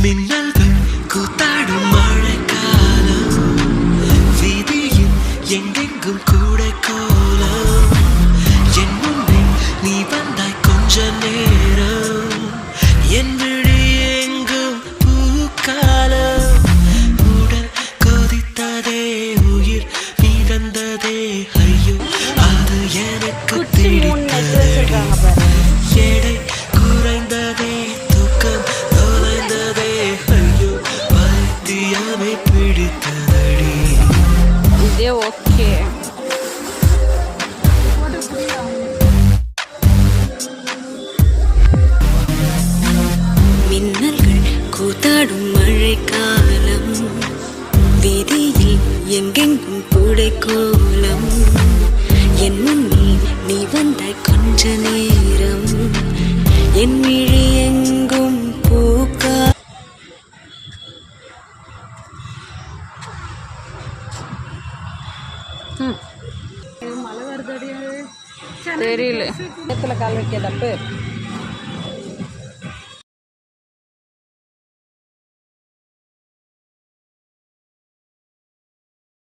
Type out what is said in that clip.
மின்னல்கள் கூத்தாடும் மழைக்காலம் வீதியில் எங்கெங்கும் கூட கோலம் என் முன்னே நீ வந்தாய் கொஞ்ச நேரம் என் விழி எங்கும் பூக்காலம் உடல் கொதித்ததே உயிர் மிதந்ததே ஐயோ அது எனக்கு பிடித்ததடி எடை குறைந்ததே தூக்கம் தொலைந்ததே ஐயோ பைத்தியமே பிடித்ததடி இதே ஓகே மின்னல்கள் கூத்தாடும் மழைக்காலம் வீதியில் எங்கெங்கும் கூடை கோலம் என் முன்னே நீ வந்தாய் கொஞ்ச நேரம் என் விழி எங்கும் பூக்கா தெரியல கால் வைக்க தப்பு